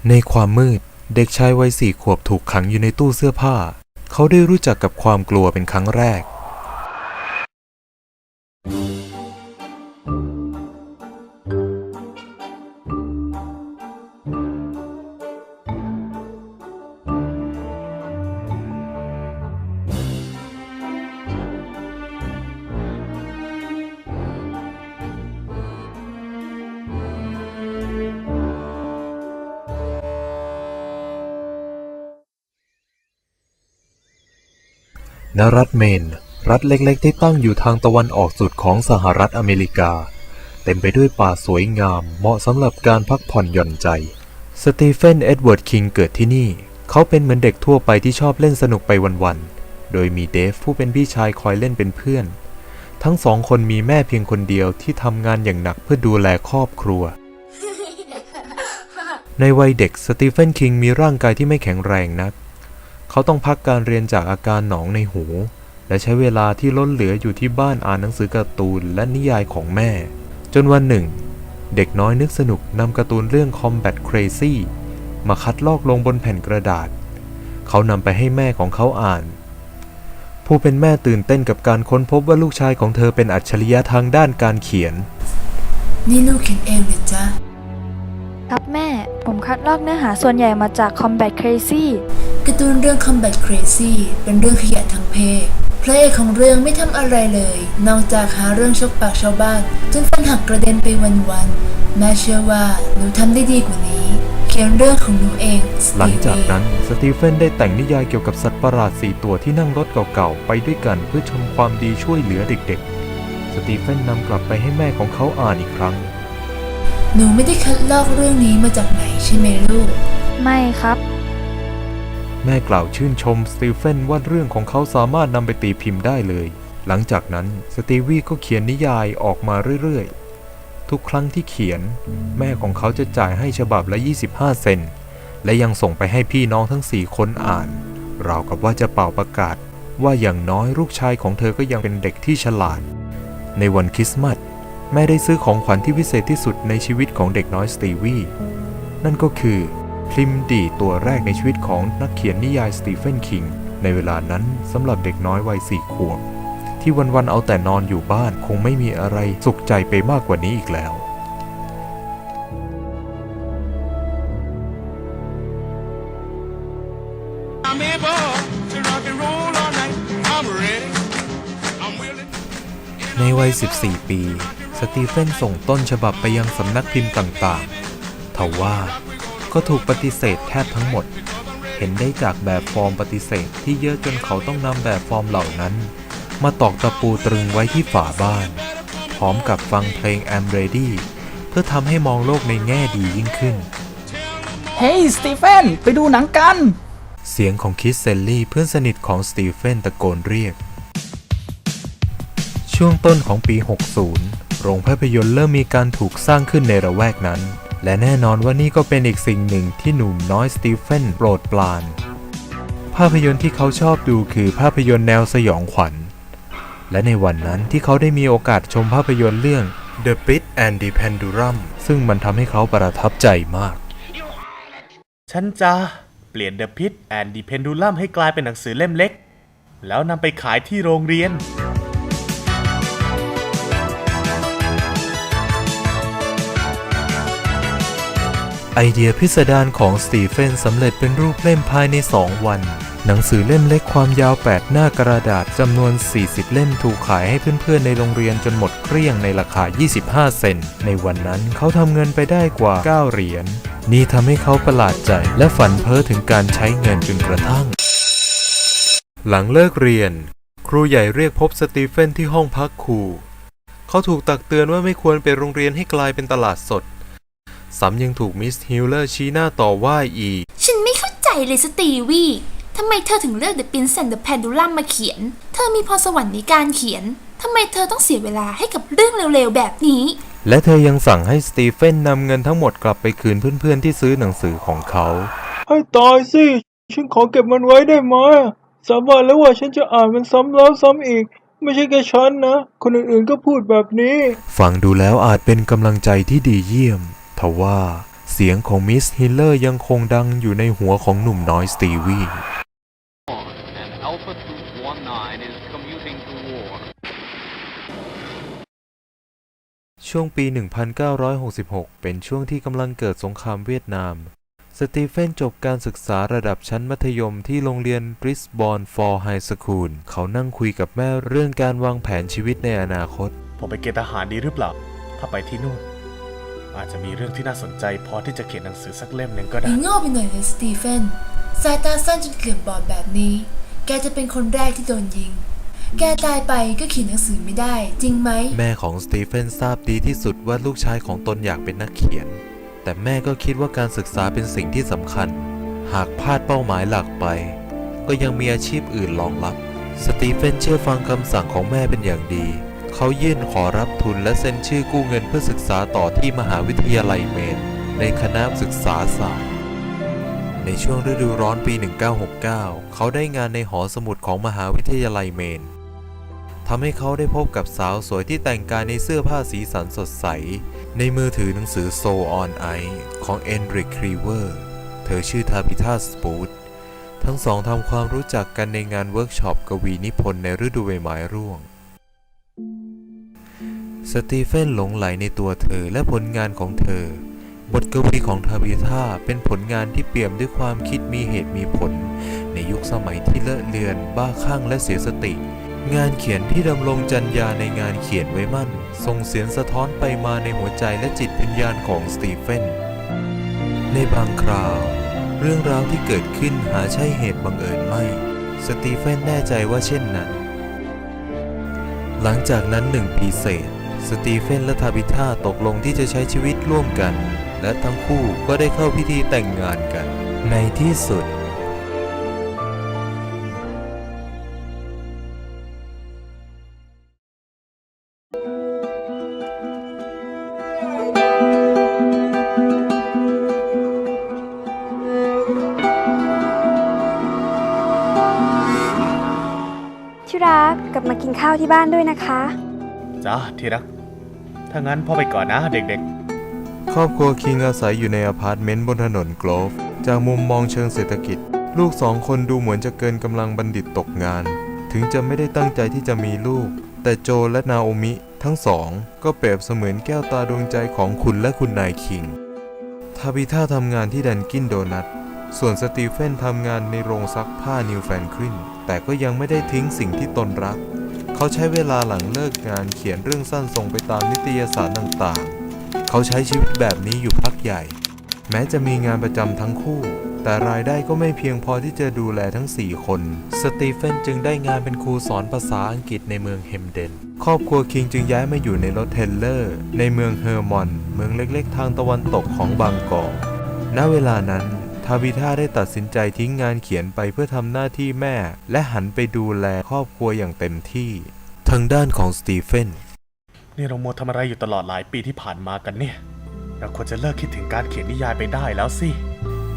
ในความมืดเด็กชายวัย4 ขวบถูกขังอยู่ในตู้เสื้อผ้าเขาได้รู้จักกับความกลัวเป็นครั้งแรกณ รัฐเมนรัฐเล็กๆที่ตั้งอยู่ทางตะวันออกสุดของสหรัฐอเมริกาเต็มไปด้วยป่าสวยงามเหมาะสำหรับการพักผ่อนหย่อนใจสตีเฟน เอ็ดเวิร์ด คิงเกิดที่นี่เขาเป็นเหมือนเด็กทั่วไปที่ชอบเล่นสนุกไปวันๆโดยมีเดฟผู้เป็นพี่ชายคอยเล่นเป็นเพื่อนทั้งสองคนมีแม่เพียงคนเดียวที่ทำงานอย่างหนักเพื่อดูแลครอบครัวในวัยเด็กสตีเฟน คิงมีร่างกายที่ไม่แข็งแรงนักเขาต้องพักการเรียนจากอาการหนองในหูและใช้เวลาที่ล้นเหลืออยู่ที่บ้านอ่านหนังสือการ์ตูนและนิยายของแม่จนวันหนึ่งเด็กน้อยนึกสนุกนำการ์ตูนเรื่อง Combat Crazy มาคัดลอกลงบนแผ่นกระดาษเขานำไปให้แม่ของเขาอ่านผู้เป็นแม่ตื่นเต้นกับการค้นพบว่าลูกชายของเธอเป็นอัจฉริยะทางด้านการเขียนนี่ลูกเขียนเองหรือจ๊ะครับแม่ผมคัดลอกเนื้อหาส่วนใหญ่มาจาก Combat Crazy การ์ตูนเรื่อง Combat Crazy เป็นเรื่องขยะทางเพศพระเอกของเรื่องไม่ทำอะไรเลยนอกจากหาเรื่องชกปากชาวบ้านจนฟันหักกระเด็นไปวันๆแม่เชื่อว่าหนูทำได้ดีกว่านี้เขียนเรื่องของหนูเองหลังจากนั้นสตีเฟนได้แต่งนิยายเกี่ยวกับสัตว์ประหลาด4 ตัวที่นั่งรถเก่าๆไปด้วยกันเพื่อชมความดีช่วยเหลือเด็กๆสตีเฟนนำกลับไปให้แม่ของเขาอ่านอีกครั้งหนูไม่ได้คัดลอกเรื่องนี้มาจากไหนใช่ไหมลูกไม่ครับแม่กล่าวชื่นชมสตีเฟนว่าเรื่องของเขาสามารถนำไปตีพิมพ์ได้เลยหลังจากนั้นสตีวีก็เขียนนิยายออกมาเรื่อยๆทุกครั้งที่เขียนแม่ของเขาจะจ่ายให้ฉบับละ25 เซนต์และยังส่งไปให้พี่น้องทั้ง4 คนอ่านราวกับว่าจะเป่าประกาศว่าอย่างน้อยลูกชายของเธอก็ยังเป็นเด็กที่ฉลาดในวันคริสต์มาสแม่ได้ซื้อของขวัญที่พิเศษที่สุดในชีวิตของเด็กน้อยสตีวีนั่นก็คือพิมพ์ดีตัวแรกในชีวิตของนักเขียนนิยายสตีเฟน คิงในเวลานั้นสำหรับเด็กน้อยวัย4 ขวบที่วันๆเอาแต่นอนอยู่บ้านคงไม่มีอะไรสุขใจไปมากกว่านี้อีกแล้วในวัย14 ปีสตีเฟนส่งต้นฉบับไปยังสำนักพิมพ์ต่างๆทว่าก็ถูกปฏิเสธแทบทั้งหมดเห็นได้จากแบบฟอร์มปฏิเสธที่เยอะจนเขาต้องนำแบบฟอร์มเหล่านั้นมาตอกตะปูตรึงไว้ที่ฝาบ้านพร้อมกับฟังเพลง I'm Ready เพื่อทำให้มองโลกในแง่ดียิ่งขึ้นเฮ้ยสตีเฟนไปดูหนังกันเสียงของคิสเซลลี่เพื่อนสนิทของสตีเฟนตะโกนเรียกช่วงต้นของปี 60 โรงภาพยนตร์เริ่มมีการถูกสร้างขึ้นในระแวกนั้นและแน่นอนว่านี่ก็เป็นอีกสิ่งหนึ่งที่หนุ่มน้อยสตีเฟนโปรดปรานภาพยนตร์ที่เขาชอบดูคือภาพยนตร์แนวสยองขวัญและในวันนั้นที่เขาได้มีโอกาสชมภาพยนตร์เรื่อง The Pit and the Pendulum ซึ่งมันทำให้เขาประทับใจมากฉันจะเปลี่ยน The Pit and the Pendulum ให้กลายเป็นหนังสือเล่มเล็กแล้วนำไปขายที่โรงเรียนไอเดียพิสดารของสตีเฟนสำเร็จเป็นรูปเล่มภายใน2 วันหนังสือเล่มเล็กความยาว8 หน้ากระดาษจำนวน40 เล่มถูกขายให้เพื่อนๆในโรงเรียนจนหมดเกลี้ยงในราคา25 เซนต์ในวันนั้นเขาทำเงินไปได้กว่า9 เหรียญนี่ทำให้เขาประหลาดใจและฝันเพ้อถึงการใช้เงินจนกระทั่งหลังเลิกเรียนครูใหญ่เรียกพบสตีเฟนที่ห้องพักครูเขาถูกตักเตือนว่าไม่ควรไปโรงเรียนให้กลายเป็นตลาดสดซ้ำยังถูกมิสฮิลเลอร์ชี้หน้าต่อว่าอีกฉันไม่เข้าใจเลยสตีวีทำไมเธอถึงเลือก The Prince and the Pendulum มาเขียนเธอมีพรสวรรค์ในการเขียนทำไมเธอต้องเสียเวลาให้กับเรื่องเร็วๆแบบนี้และเธอยังสั่งให้สตีเฟนนำเงินทั้งหมดกลับไปคืนเพื่อนๆที่ซื้อหนังสือของเขาให้ตายสิฉันขอเก็บมันไว้ได้ไหมสาบานแล้วว่าฉันจะอ่านมันซ้ำแล้วซ้ำอีกไม่ใช่แค่ฉันนะคนอื่นๆก็พูดแบบนี้ฟังดูแล้วอาจเป็นกำลังใจที่ดีเยี่ยมทว่าส เสียงของมิสฮิลเลอร์ยังคงดังอยู่ในหัวของหนุ่มน้อยสตีวี and Alpha Troop 19 is commuting to war. ช่วงปี 1966 เป็นช่วงที่กำลังเกิดสงครามเวียดนาม สตีเฟนจบการศึกษาระดับชั้นมัธยมที่โรงเรียนบริสบอนฟอร์ไฮสคูลเขานั่งคุยกับแม่เรื่องการวางแผนชีวิตในอนาคต ผมไปเกณฑ์ทหารดีหรือเปล่า ถ้าไปที่นู่น อาจจะมีเรื่องที่น่าสนใจพอที่จะเขียนหนังสือสักเล่มหนึ่งก็ได้ โง่ไปหน่อยเลยสตีเฟน สายตาสั้นจนเกือบบอดแบบนี้ แกจะเป็นคนแรกที่โดนยิง แกตายไปก็เขียนหนังสือไม่ได้ จริงไหม แม่ของสตีเฟนทราบดีที่สุดว่าลูกชายของตนอยากเป็นนักเขียน แต่แม่ก็คิดว่าการศึกษาเป็นสิ่งที่สำคัญ หากพลาดเป้าหมายหลักไป ก็ยังมีอาชีพอื่นรองรับ สตีเฟนเชื่อฟังคำสั่งของแม่เป็นอย่างดี เขายื่นขอรับทุนและเซ็นชื่อกู้เงินเพื่อศึกษาต่อที่มหาวิทยาลัยเมนในคณะศึกษาศาสตร์ ในช่วงฤดูร้อนปี 1969 เขาได้งานในหอสมุดของมหาวิทยาลัยเมนทำให้เขาได้พบกับสาวสวยที่แต่งกายในเสื้อผ้าสีสันสดใส ในมือถือหนังสือ Soul on Ice ของเอนริก ครีเวอร์ เธอชื่อทาบิธา สปูต ทั้งสองทำความรู้จักกันในงานเวิร์กช็อปกวีนิพนธ์ในฤดูใบไม้ร่วง สตีเฟนหลงไหลในตัวเธอและผลงานของเธอ บทกวีของทาบิธาเป็นผลงานที่เปี่ยมด้วยความคิดมีเหตุมีผล ในยุคสมัยที่เลอะเลือนบ้าคลั่งและเสียสติ งานเขียนที่ดำรงจรรยาในงานเขียนไว้มั่นส่งเสียงสะท้อนไปมาในหัวใจและจิตวิญญาณของสตีเฟน ในบางคราว เรื่องราวที่เกิดขึ้นหาใช่เหตุบังเอิญไม่ สตีเฟนแน่ใจว่าเช่นนั้น หลังจากนั้น1 ปีเศษ สตีเฟนและทาบิธาตกลงที่จะใช้ชีวิตร่วมกัน และทั้งคู่ก็ได้เข้าพิธีแต่งงานกัน ในที่สุด ที่รักกลับมากินข้าวที่บ้านด้วยนะคะ จ้าที่รัก ถ้างั้นพ่อไปก่อนนะเด็ก ครอบครัวคิงอาศัยอยู่ในอพาร์ตเมนต์บนถนนโกลฟจากมุมมองเชิงเศรษฐกิจ ลูก2 คนดูเหมือนจะเกินกำลังบัณฑิตตกงาน ถึงจะไม่ได้ตั้งใจที่จะมีลูก แต่โจและนาโอมิทั้งสองก็เปรียบเสมือนแก้วตาดวงใจของคุณและคุณนายคิง ทาบิธาทำงานที่ดันกินโดนัท ส่วนสตีเฟนทำงานในโรงซักผ้านิวแฟนคลินแต่ก็ยังไม่ได้ทิ้งสิ่งที่ตนรัก เขาใช้เวลาหลังเลิกงานเขียนเรื่องสั้นส่งไปตามนิตยสารต่างๆ เขาใช้ชีวิตแบบนี้อยู่พักใหญ่ แม้จะมีงานประจำทั้งคู่ แต่รายได้ก็ไม่เพียงพอที่จะดูแลทั้ง 4 คน สตีเฟนจึงได้งานเป็นครูสอนภาษาอังกฤษในเมืองเฮมเดน ครอบครัวคิงจึงย้ายมาอยู่ในรถเทรลเลอร์ในเมืองเฮอร์มอนเมืองเล็กๆ ทางตะวันตกของบางกอกณเวลานั้นทาบิธาได้ตัดสินใจทิ้งงานเขียนไปเพื่อทำหน้าที่แม่ และหันไปดูแลครอบครัวอย่างเต็มที่ ทางด้านของสตีเฟน ๆ นี่เรามัวทำอะไรอยู่ตลอดหลายปีที่ผ่านมากันเนี่ย เราควรจะเลิกคิดถึงการเขียนนิยายไปได้แล้วสิ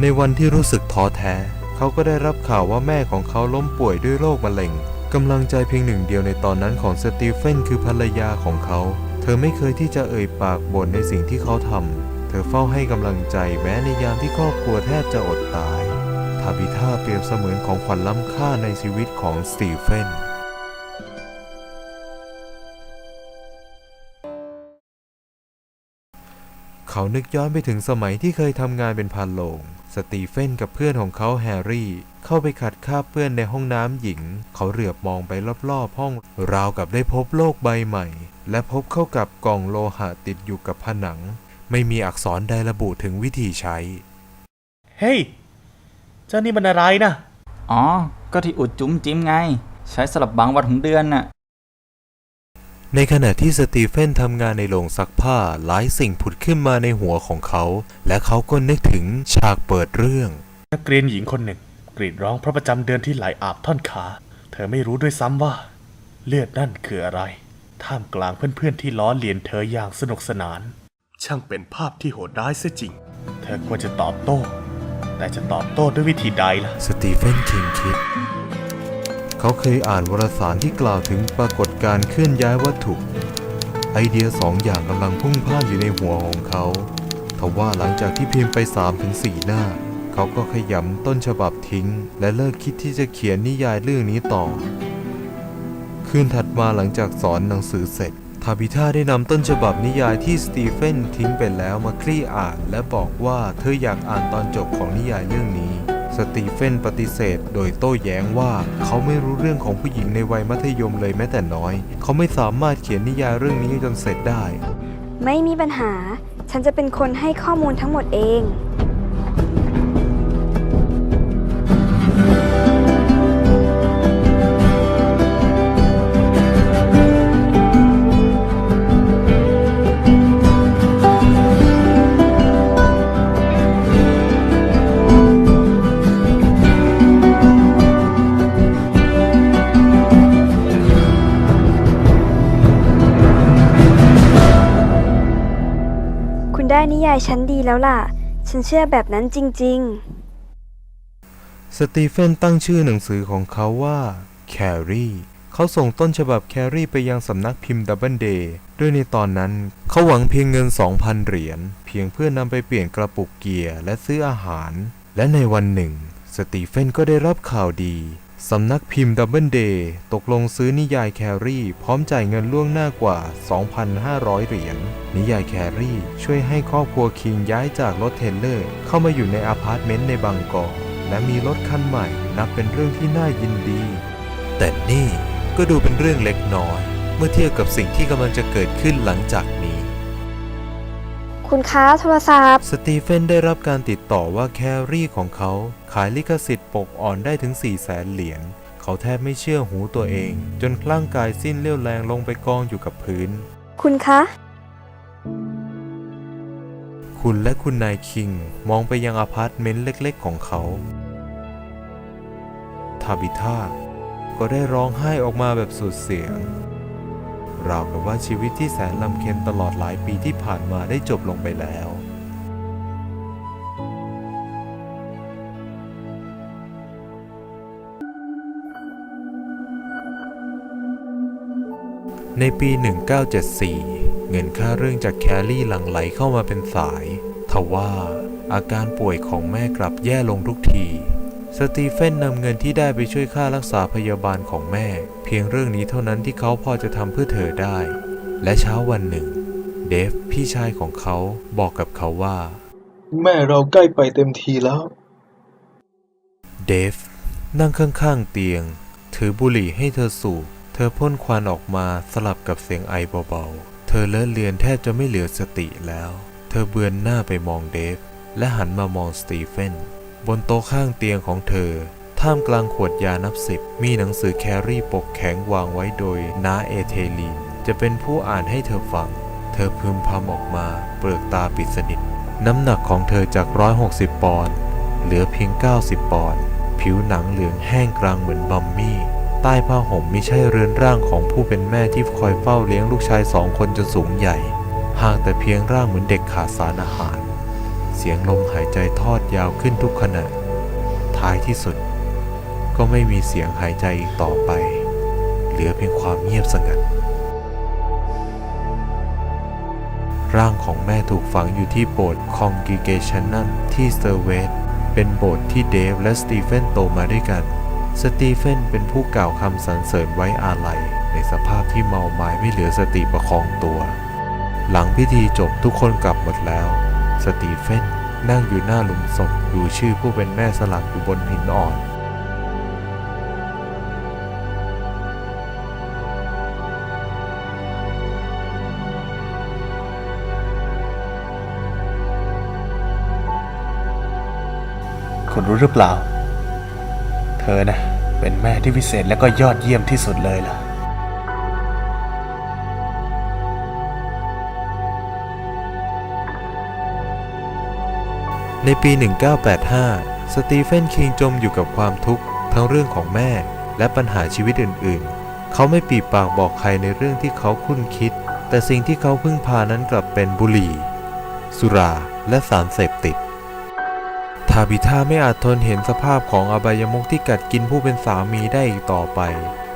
ในวันที่รู้สึกท้อแท้ เขาก็ได้รับข่าวว่าแม่ของเขาล้มป่วยด้วยโรคมะเร็งกำลังใจเพียงหนึ่งเดียวในตอนนั้นของสตีเฟนคือภรรยาของเขา เธอไม่เคยที่จะเอ่ยปากบ่นในสิ่งที่เขาทำ เธอเฝ้าให้กำลังใจแม้ในยามที่ครอบครัวแทบจะอดตายทาบิธาเปรียบเสมือนของขวัญล้ำค่าในชีวิตของสตีเฟน เขานึกย้อนไปถึงสมัยที่เคยทำงานเป็นพานโรงสตีเฟนกับเพื่อนของเขาแฮร์รี่เข้าไปขัดคราบเปื้อนในห้องน้ำหญิง เขาเหลือบมองไปรอบๆห้องราวกับได้พบโลกใบใหม่ และพบเข้ากับกล่องโลหะติดอยู่กับผนัง ไม่มีอักษรใดระบุถึงวิธีใช้ เฮ้ย เจ้านี่มันอะไรนะ อ๋อ ก็ที่อุดจุ้มจิ้มไง ใช้สลับบางวันของเดือนน่ะ ในขณะที่สตีเฟนทำงานในโรงซักผ้าหลายสิ่งผุดขึ้นมาในหัวของเขา และเขาก็นึกถึงฉากเปิดเรื่อง นักเรียนหญิงคนหนึ่ง กรีดร้องเพราะประจำเดือนที่ไหลอาบท่อนขา เธอไม่รู้ด้วยซ้ำว่า เลือดนั่นคืออะไร ท่ามกลางเพื่อนๆที่ล้อเลียนเธออย่างสนุกสนาน ช่างเป็นภาพที่โหดร้ายเสียจริง เธอควรจะตอบโต้ แต่จะตอบโต้ด้วยวิธีใดล่ะ สตีเฟนคิงคิด เขาเคยอ่านวารสารที่กล่าวถึงปรากฏการณ์เคลื่อนย้ายวัตถุ ไอเดีย2 อย่างกำลังพุ่งพล่านอยู่ในหัวของเขา ท ว่าหลังจากที่พิมพ์ไป 3-4 หน้า เขาก็ขยำต้นฉบับทิ้ง และเลิกคิดที่จะเขียนนิยายเรื่องนี้ต่อ คืนถัดมาหลังจากสอนหนังสือเสร็จ ทาบิธาได้นำต้นฉบับนิยายที่สตีเฟนทิ้งไปแล้วมาคลี่อ่านและบอกว่าเธออยากอ่านตอนจบของนิยายเรื่องนี้ สตีเฟนปฏิเสธโดยโต้แย้งว่าเขาไม่รู้เรื่องของผู้หญิงในวัยมัธยมเลยแม้แต่น้อย เขาไม่สามารถเขียนนิยายเรื่องนี้จนเสร็จได้ ไม่มีปัญหา ฉันจะเป็นคนให้ข้อมูลทั้งหมดเอง คุณได้นิยายชั้นดีแล้วล่ะ ฉันเชื่อแบบนั้นจริงๆ สตีเฟนตั้งชื่อหนังสือของเขาว่าแครีเขาส่งต้นฉบับแครีไปยังสำนักพิมพ์ดับเบิลเดย์ด้วยในตอนนั้นเขาหวังเพียงเงิน 2,000 เหรียญเพียงเพื่อนำไปเปลี่ยนกระปุกเกียร์และซื้ออาหารและในวันหนึ่งสตีเฟนก็ได้รับข่าวดีสำนักพิมพ์ดับเบิลเดย์ตกลงซื้อนิยายแครีพร้อมจ่ายเงินล่วงหน้ากว่า 2,500 เหรียญนิยายแครีช่วยให้ครอบครัวคิงย้ายจากรถเทรลเลอร์เข้ามาอยู่ในอพาร์ตเมนต์ในบางกอกและมีรถคันใหม่นับเป็นเรื่องที่น่ายินดีแต่นี่ก็ดูเป็นเรื่องเล็กน้อยเมื่อเทียบกับสิ่งที่กำลังจะเกิดขึ้นหลังจากนี้ คุณคะโทรศัพท์ สตีเฟนได้รับการติดต่อว่าแครีของเขาขายลิขสิทธิ์ปกอ่อนได้ถึง 400,000 เหรียญเขาแทบไม่เชื่อหูตัวเองจนร่างกายสิ้นเรี่ยวแรงลงไปกองอยู่กับพื้น คุณคะ คุณและคุณนายคิงมองไปยังอพาร์ตเมนต์เล็กๆของเขาทาบิธาก็ได้ร้องไห้ออกมาแบบสุดเสียงราวกับว่าชีวิตที่แสนลำเค็ญตลอดหลายปีที่ผ่านมาได้จบลงไปแล้วในปี 1974 เงินค่าเรื่องจากแคลรี่หลั่งไหลเข้ามาเป็นสายทว่าอาการป่วยของแม่กลับแย่ลงทุกทีสตีเฟนนำเงินที่ได้ไปช่วยค่ารักษาพยาบาลของแม่เพียงเรื่องนี้เท่านั้นที่เขาพอจะทำเพื่อเธอได้และเช้าวันหนึ่งเดฟพี่ชายของเขาบอกกับเขาว่าแม่เราใกล้ไปเต็มทีแล้ว เดฟนั่งข้างๆเตียงถือบุหรี่ให้เธอสูบเธอพ่นควันออกมาสลับกับเสียงไอเบาๆเธอเลอะเลือนแทบจะไม่เหลือสติแล้วเธอเบือนหน้าไปมองเดฟและหันมามองสตีเฟนบนโต๊ะข้างเตียงของเธอท่ามกลางขวดยานับ10มีหนังสือแครี่ปกแข็งวางไว้โดยน้าเอเธลีนจะเป็นผู้อ่านให้เธอฟังเธอพึมพำออกมาเปลือกตาปิดสนิทน้ำหนักของเธอจาก160 ปอนด์เหลือเพียง90 ปอนด์ผิวหนังเหลืองแห้งกรานเหมือนบัมมี่ใต้ผ้าห่มมิใช่เรือนร่างของผู้เป็นแม่ที่คอยเฝ้าเลี้ยงลูกชาย2 คนจนสูงใหญ่ห่างแต่เพียงร่างเหมือนเด็กขาดสารอาหารเสียงลมหายใจทอดยาวขึ้นทุกขณะท้ายที่สุดก็ไม่มีเสียงหายใจอีกต่อไปเหลือเพียงความเงียบสงัดร่างของแม่ถูกฝังอยู่ที่โบสถ์ Congregational ที่เซอร์เวสเป็นโบสถ์ที่เดฟและสตีเฟนโตมาด้วยกันสตีเฟนเป็นผู้กล่าวคำสรรเสริญไว้อาลัยในสภาพที่เมาหมายไม่เหลือสติประคองตัวหลังพิธีจบทุกคนกลับหมดแล้วสตีเฟนนั่งอยู่หน้าหลุมศพดูชื่อผู้เป็นแม่สลักอยู่บนหินอ่อนคุณรู้หรือเปล่าเธอนะเป็นแม่ที่พิเศษและก็ยอดเยี่ยมที่สุดเลยล่ะในปี 1985 สตีเฟนคิงจมอยู่กับความทุกข์ทั้งเรื่องของแม่และปัญหาชีวิตอื่นๆเขาไม่ปีปากบอกใครในเรื่องที่เขาคุ้นคิดแต่สิ่งที่เขาพึ่งพานั้นกลับเป็นบุหรี่สุราและสารเสพติดทาบิธาไม่อาจทนเห็นสภาพของอบายมุขที่กัดกินผู้เป็นสามีได้อีกต่อไป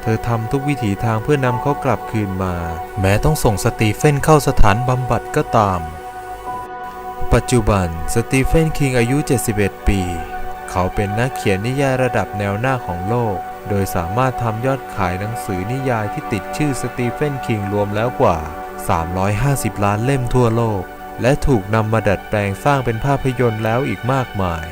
เธอทำทุกวิถีทางเพื่อนำเขากลับคืนมาแม้ต้องส่งสตีเฟนเข้าสถานบำบัดก็ตาม ปัจจุบันสตีเฟนคิงอายุ 71 ปี เขาเป็นนักเขียนนิยายระดับแนวหน้าของโลก โดยสามารถทำยอดขายหนังสือนิยายที่ติดชื่อสตีเฟนคิงรวมแล้วกว่า 350 ล้านเล่มทั่วโลก และถูกนำมาดัดแปลงสร้างเป็นภาพยนตร์แล้วอีกมากมาย